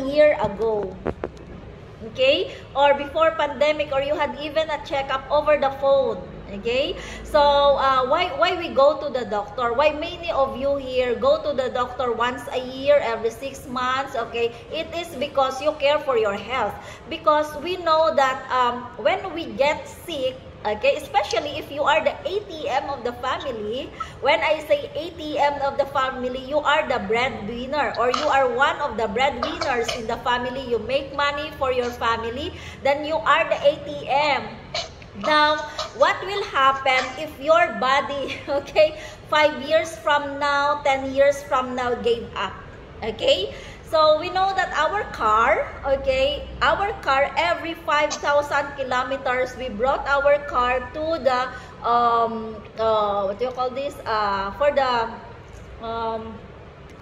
year ago. Okay, or before pandemic, or you had even a checkup over the phone. Okay, so why we go to the doctor? Why many of you here go to the doctor once a year, every 6 months? Okay, it is because you care for your health, because we know that when we get sick, okay, especially if you are the ATM of the family. When I say ATM of the family, you are the breadwinner, or you are one of the breadwinners in the family. You make money for your family, then you are the ATM. Now, what will happen if your body, okay, 5 years from now, 10 years from now, gave up? Okay? So, we know that our car, okay, every 5,000 kilometers, we brought our car to the, what do you call this? For the,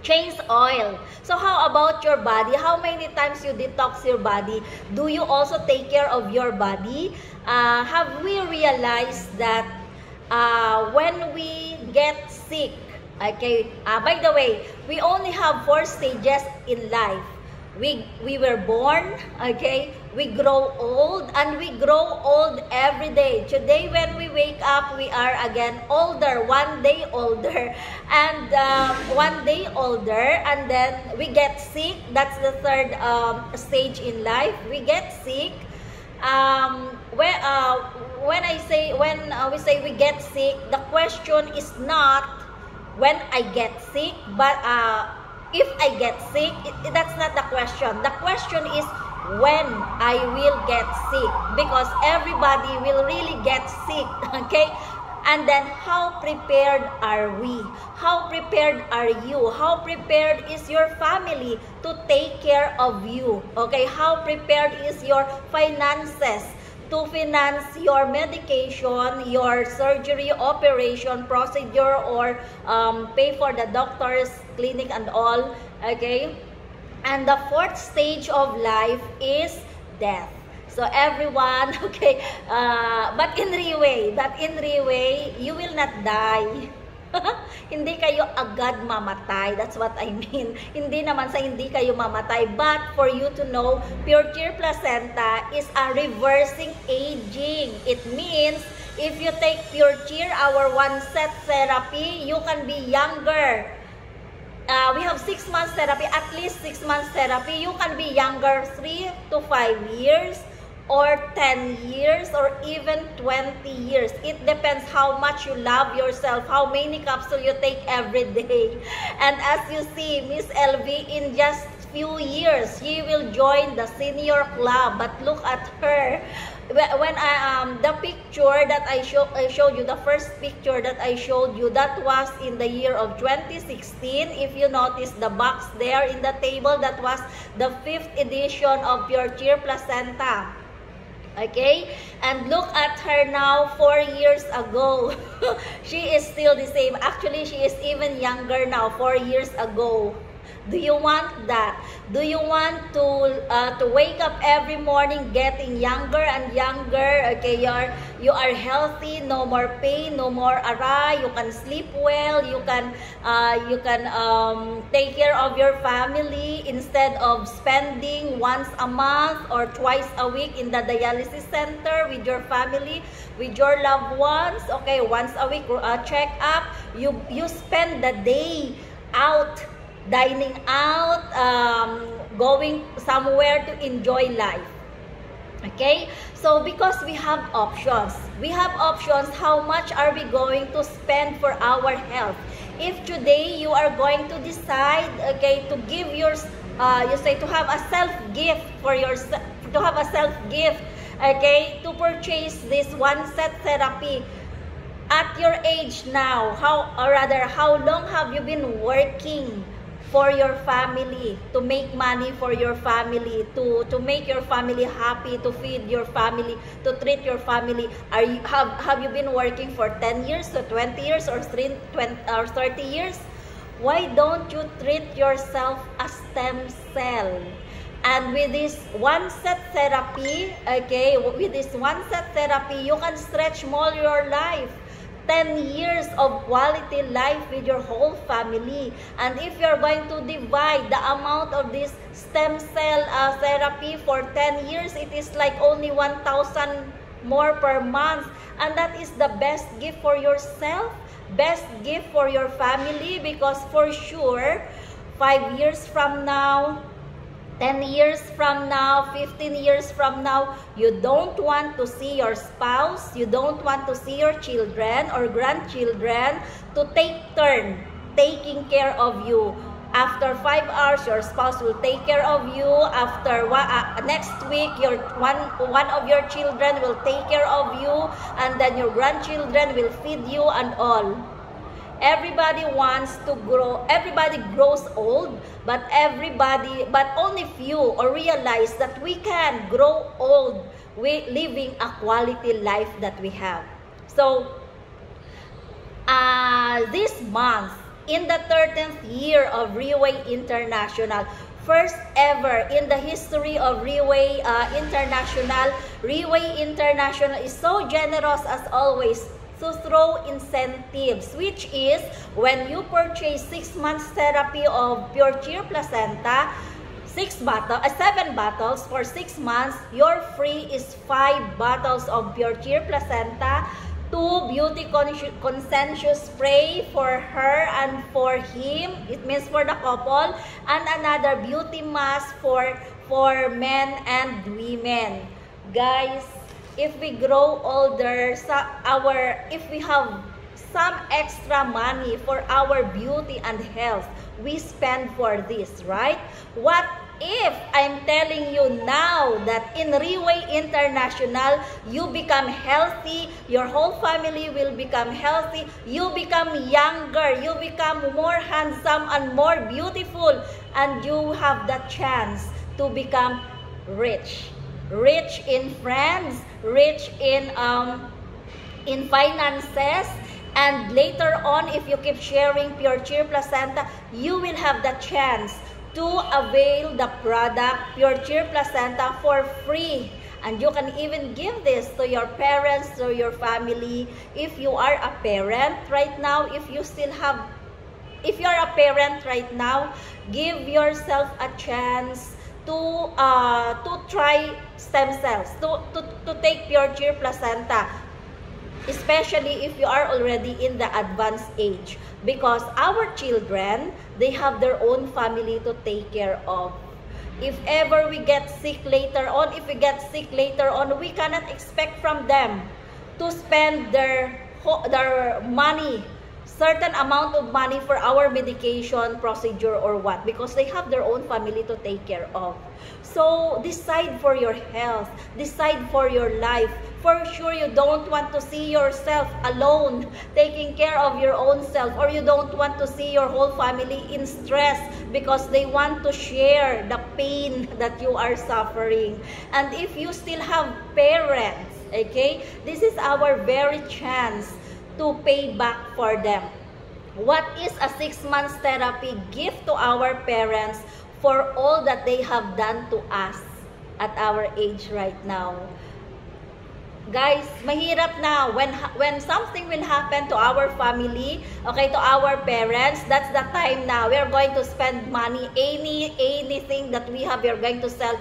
change oil. So how about your body? How many times you detox your body? Do you also take care of your body? Have we realized that when we get sick, okay, by the way, we only have 4 stages in life. We were born, okay, we grow old, and we grow old every day. Today when we wake up, we are again older, 1 day older, and 1 day older, and then we get sick. That's the 3rd stage in life. We get sick. When we say we get sick, the question is not when I get sick, but if I get sick. That's not the question. The question is when I will get sick, because everybody will really get sick, okay? And then how prepared are we? How prepared are you? How prepared is your family to take care of you? Okay, how prepared is your finances to finance your medication, your surgery, operation, procedure, or pay for the doctor's clinic and all, okay? And the 4th stage of life is death. So everyone, okay, but in real way, you will not die. Hindi kayo agad mamatay. That's what I mean. Hindi naman sa hindi kayo mamatay. But for you to know, Pure Cheer Placenta is a reversing aging. It means if you take Pure Cheer, our 1-set therapy, you can be younger. We have 6 months therapy, at least 6 months therapy. You can be younger 3 to 5 years, or 10 years, or even 20 years. It depends how much you love yourself, how many capsules you take every day. And as you see, Miss LV, in just few years, she will join the senior club. But look at her. When the picture that I showed you, the first picture that I showed you, that was in the year of 2016. If you notice the box there in the table, that was the 5th edition of Pure Cheer Placenta. Okay, and look at her now, 4 years ago. She is still the same. Actually, she is even younger now, 4 years ago. Do you want that? Do you want to wake up every morning getting younger and younger? Okay, you are healthy, no more pain, no more aray. You can sleep well. You can take care of your family instead of spending once a month or twice a week in the dialysis center with your family, with your loved ones. Okay, once a week check up. You spend the day out, dining out, going somewhere to enjoy life. Okay, so because we have options, how much are we going to spend for our health? If today you are going to decide, okay, to give your to have a self-gift for yourself, okay, to purchase this 1-set therapy at your age now, how long have you been working for your family, to make money for your family, to make your family happy, to feed your family, to treat your family? Have you been working for 10 years, to 20 years, or 30 years? Why don't you treat yourself as stem cell? And with this 1-set therapy, okay, you can stretch more your life. 10 years of quality life with your whole family. And if you're going to divide the amount of this stem cell therapy for 10 years, it is like only 1,000 more per month. And that is the best gift for yourself, best gift for your family, because for sure, 5 years from now, 10 years from now, 15 years from now, you don't want to see your spouse, you don't want to see your children or grandchildren to take turn taking care of you. After 5 hours, your spouse will take care of you. After next week, one of your children will take care of you, and then your grandchildren will feed you and all. Everybody wants to grow. Everybody grows old, but only few or realize that we can grow old living a quality life that we have. So, this month, in the 13th year of Riway International, first ever in the history of Riway International, Riway International is so generous as always to throw incentives, which is when you purchase 6 months therapy of Pure Cheer Placenta, 7 bottles for 6 months, your free is 5 bottles of Pure Cheer Placenta, 2 Beauty Conscious Spray for her and for him, it means for the couple, and another beauty mask for men and women. Guys, if we grow older, if we have some extra money for our beauty and health, we spend for this, right? What if I'm telling you now that in Riway International, you become healthy, your whole family will become healthy, you become younger, you become more handsome and more beautiful, and you have the chance to become rich. Rich in friends, rich in finances, and later on, if you keep sharing Pure Cheer Placenta, you will have the chance to avail the product Pure Cheer Placenta for free. And you can even give this to your parents, to your family. If you are a parent right now, if you're a parent right now, give yourself a chance to try stem cells, to take Pure Cheer Placenta, especially if you are already in the advanced age, because our children, they have their own family to take care of. If ever we get sick later on, we cannot expect from them to spend their money, certain amount of money for our medication procedure or what, because they have their own family to take care of. So decide for your health, decide for your life. For sure, you don't want to see yourself alone taking care of your own self, or you don't want to see your whole family in stress because they want to share the pain that you are suffering. And if you still have parents, okay, this is our very chance to pay back for them. What is a 6 months therapy gift to our parents for all that they have done to us at our age right now? Guys, mahirap na when something will happen to our family, okay, to our parents, that's the time now we are going to spend money, anything that we have, we are going to sell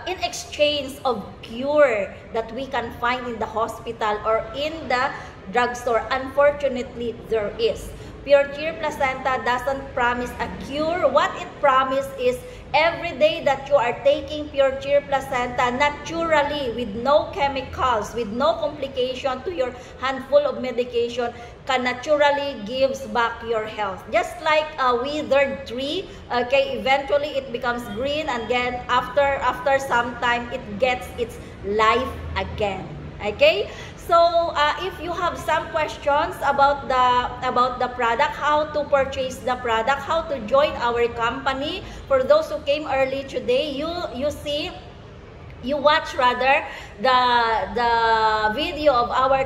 in exchange of cure that we can find in the hospital or in the drugstore. Unfortunately, there is. Pure Cheer Placenta doesn't promise a cure. What it promises is every day that you are taking Pure Cheer Placenta naturally, with no chemicals, with no complication to your handful of medication, can naturally gives back your health. Just like a withered tree, okay, eventually it becomes green, and then after some time it gets its life again. Okay? So, if you have some questions about the product, how to purchase the product, how to join our company, for those who came early today, you watch rather the video of our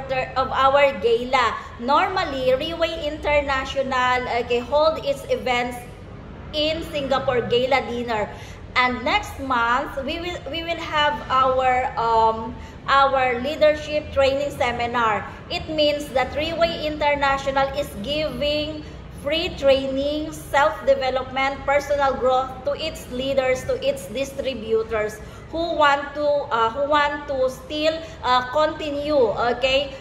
gala. Normally, Riway International hold its events in Singapore Gala Dinner. And next month we will have our leadership training seminar. It means that Three-Way International is giving free training, self-development, personal growth to its leaders, to its distributors who want to still continue, okay,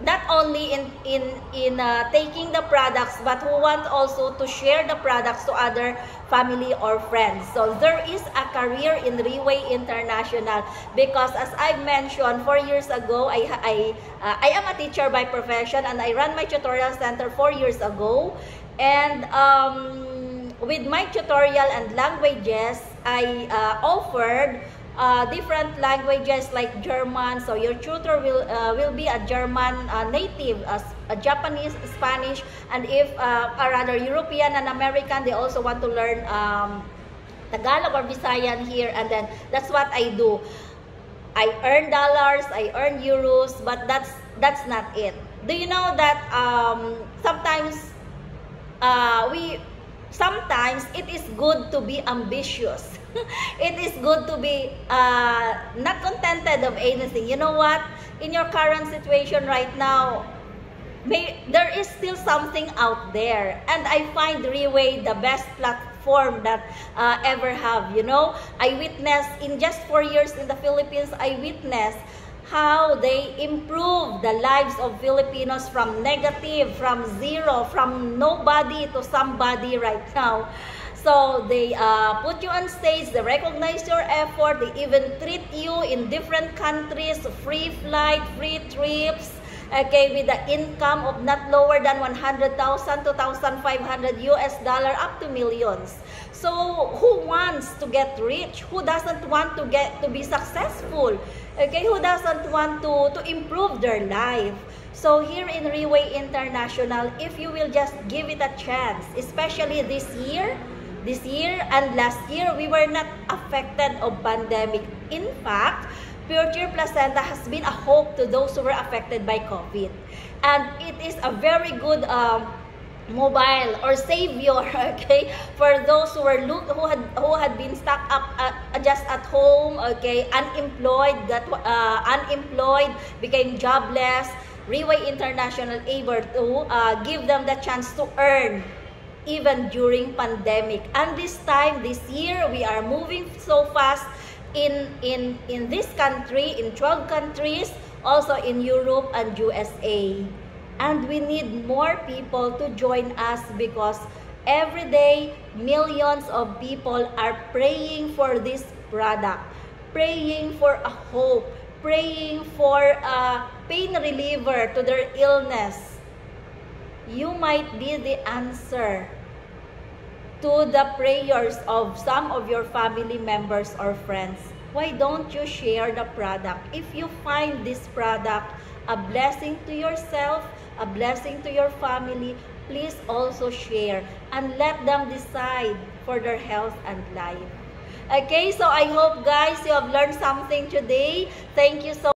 not only in taking the products, but who want also to share the products to other family or friends. So there is a career in Three-Way International, because as I mentioned 4 years ago, I am a teacher by profession, and I ran my tutorial center 4 years ago. And with my tutorial and languages, I offered different languages like German. So your tutor will be a German native, a Japanese, Spanish, and if a rather European and American, they also want to learn Tagalog or Visayan here. And then that's what I do. I earn dollars, I earn euros, but that's not it. Do you know that sometimes it is good to be ambitious. It is good to be not contented of anything. You know what? In your current situation right now, there is still something out there, and I find Three-Way the best platform that ever have. You know, I witnessed in just 4 years in the Philippines, I witnessed how they improve the lives of Filipinos from negative, from zero, from nobody to somebody right now. So they put you on stage, they recognize your effort, they even treat you in different countries, free flight, free trips, okay, with the income of not lower than 100,000 to 1,500 US dollar up to millions. So who wants to get rich? Who doesn't want to be successful? Okay, who doesn't want to improve their life? So here in Three-Way International, if you will just give it a chance, especially this year and last year, we were not affected of pandemic. In fact, Pure Placenta has been a hope to those who were affected by COVID. And it is a very good mobile or savior, okay, for those who had been stuck up just at home, okay, unemployed, became jobless. Three-Way International able to give them the chance to earn even during pandemic. And this year, we are moving so fast in this country, in 12 countries, also in Europe and USA. And we need more people to join us, because every day millions of people are praying for this product, praying for a hope, praying for a pain reliever to their illness. You might be the answer to the prayers of some of your family members or friends. Why don't you share the product? If you find this product a blessing to yourself, a blessing to your family, please also share and let them decide for their health and life. Okay, so I hope guys you have learned something today. Thank you so much.